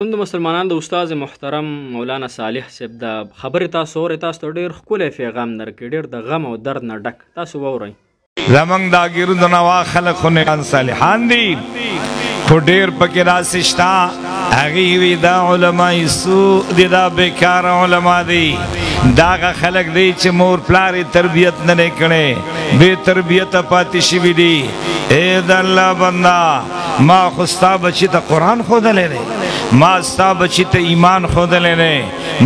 د مسلمانانو د استاد محترم مولانا صالح صاحب د خبرې تاسو اورئ، تاسو ته ډېر ښکلی پیغام درکړي، ډېر د غم او درد نه ډک. تاسو واورئ. زمونږ دا ګردو نوا خلک خو نیکان صالحان دي، خو ډېر پکې داسې شته هغې وي دا علمای سوء دي، دا بېکاره علما دي، دا هغه خلک دی چې مور پلار یې تربیت نه دی کړی، بې تربیته پاتې شوي دي. ای د الله بنده، ما خو ستا بچي ته قرآن ښودلی دی، ما ستا بچی ته ایمان خودلی دی،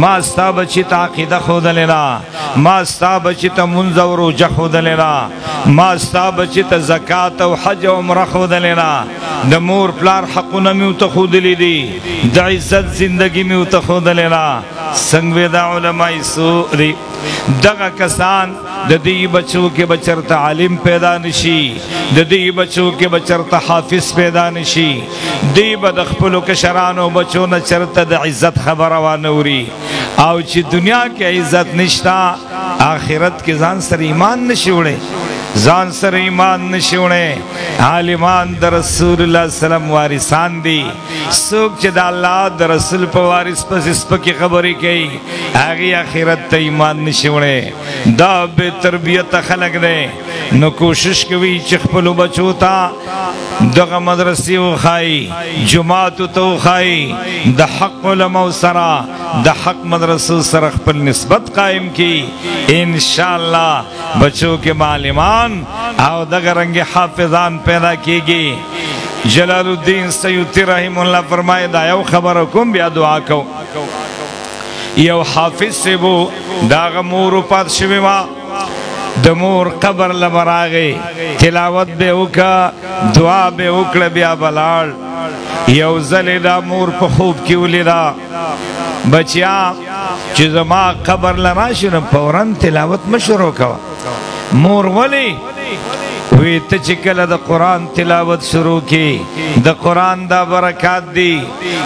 ما ستا بچی ته عقیده خودلی ده، ما ستا بچی ته منځ او روژه خودلی ده، ما ستا بچی ته زکات او حج او عمره خودلی ده، د مور پلار حقونه مې ورته ښودلي دي، د عزت زندگی مې ورته ښودلی ده. څنګه وې دا علمای سوء دي. دغه کسان د دې بچو کې به چېرته عالم پیدا نشي، د دې بچو کې به چېرته حافظ پیدا نشي، دوی به د خپلو کشرانو بچو نه چېرته د عزت خبره وانوري، او چې دنیا کې عزت نشته آخرت کې ځان سره ایمان نشي وړی، ځان سره ایمان نشي وړی. عالمان د رسول الله سلام وارثان دي، څوک چې د الله د رسول په وارث پسې سپکې خبرې کوي هغې آخرت ته ایمان نشي وړی. دا بې تربیته خلک دی، نو کوشش کوي چې خپلو بچو ته دغه مدرسې وښایي، جوماتو ته وښایي، د حق علماو سره د حق مدرسو سره خپل نسبت قائم کی. انشاءاللہ بچوں کے معلمان او دغه رنګ حافظان پیدا کیږي. جلال الدین سیوطی رحم الله فرمائے دا یو خبر کوم بیا دعا کو. یو حافظ سے بو داغه مور پات شوی وا، د مور قبر لبراغی تلاوت به وکا، دعا به وکړه، بیا بلاړ. یو ځل دا مور په خوب کې ولیدا، بچیا چې زما قبر لراشي نو فوراً تلاوت مه شروع کوه. مور ولی وی ته چې کله د قرآن تلاوت شروع کی، د قرآن دا برکات دی،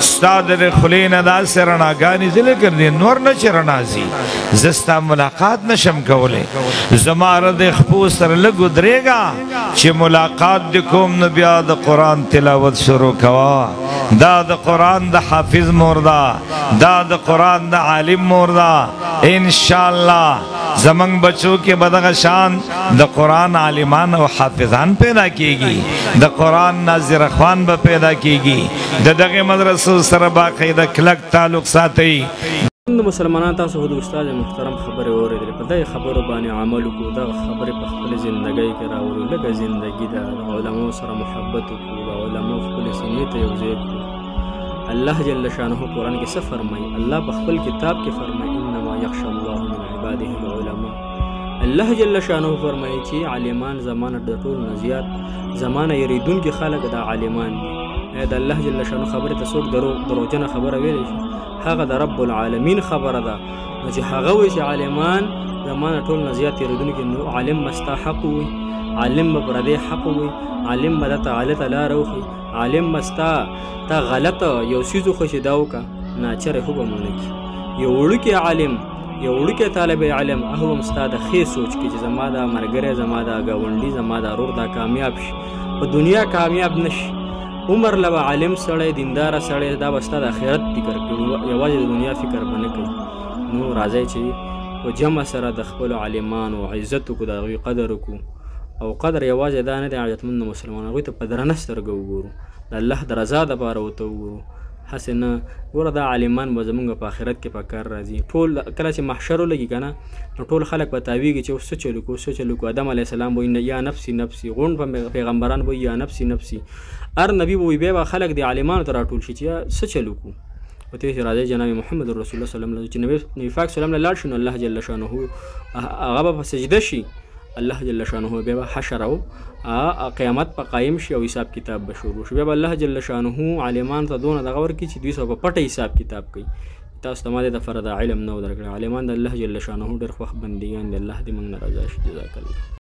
ستا د خولې نه داسې رڼاګانې ذکر دی نور نه چې رڼا ځي، زه ستا ملاقات نشم کولی، زما د خپو سره لږ ودرېږه چې ملاقات دې کوم نو بیا د قرآن تلاوت شروع کوه. دا د قرآن د حافظ مور ده، دا د قرآن د عالم مور ده. انشاءاللہ زمنګ بچو کې بدغه شان د قرآن عالمان او حافظان پیدا کیږي، د قرآن ناظر خوان به پیدا کیږي. د دغه مدرسو سره باقاعده کلک تعلق ساتي. د مسلمانانو تاسو خو د استاد محترم خبرې واورېدلې، په دغې خبرو باندې عمل وکړو، دغه خبرې په خپلې زندګۍ کې راوړو. لږه زندګي ده، د علماو سره محبت وکړو، د علماو خپلې سینې ته یو ځای کړو. الله جل شانه قرآن کې څه فرمایي؟ الله په خپل کتاب کې فرمایي انما یخشى الله من عباده العلماء. الله جل شانه فرمایي چې عالمان زمانه د ټول نه زیات زمانه یریدونکي خلک د عالمان دي. د الله جل شانه خبرې ته څوک دروغجنه خبره ویلی شي؟ هغه د رب العالمین خبره ده. نو چې هغه وایي چې عالمان زمانه ټول نه زیات یریدونکي، نو عالم به ستا حق ووایي، عالم به پردی حق ووایي، عالم به درته غلطه لاره وښي، عالم به ستا ته غلطه یو څیز وښي چې دا وکړه، ناچره خو به مو نه کړي. یو وړوکی عالم، یو وړوکی طالب علم هغه هم ستا د ښې سوچ کې چې زما دا ملګری، زما دا ګاونډي، زما دا ورور دا کامیاب شي، په دنیا کامیاب نه شي، عمر له به عالم سړی، دینداره سړی، دا به ستا د آخرت فکر کوي، یوازې د دنیا فکر به نه کوي. نو راځئ چې په جمع سره د خپلو عالمانو عزت وکړو، د هغوی قدر وکړو. او قدر یوازې دا نه دی عزتمند مسلمان، هغوی ته په درنه سترګه وګورو، د الله د رضا دپاره ورته وګورو، هسې نه. ګوره دا عالمان به زمونږ په آخرت کې په کار راځي. ټول کله چې محشر ولګي که نه، نو ټول خلک به تاویږي چې اوس څه چلو کړو، څه چلو کړو. آدم علیه السلام به وایي یا نفسي نفسي، غونډ پیغمبران به وایي یا نفسي نفسي، هر نبي به وایي، بیا به خلک د عالمانو ته راټول شي چې څه چلو کړو. په دې چې راځئ جناب محمد رسول الله صلی الله علیه وسلم چې نبي پاک صلی الله علیه وسلم لاړ شي، نو الله جل شانه هغه به په سجده شي، الله جل شانه بیا به حشر او قیامت په قایم شي او حساب کتاب به شروع شي. بیا به الله جل شانه عالمان ته دونه دغه ورکړي چې دوی سره په پټه حساب کتاب کوي. تاسو ته ما دې دپاره د علم نه و درکړی. عالمان د الله جل شانه ډېر خوښ بندګان دي. الله دې موږ نه رضا شي. جزاک الله.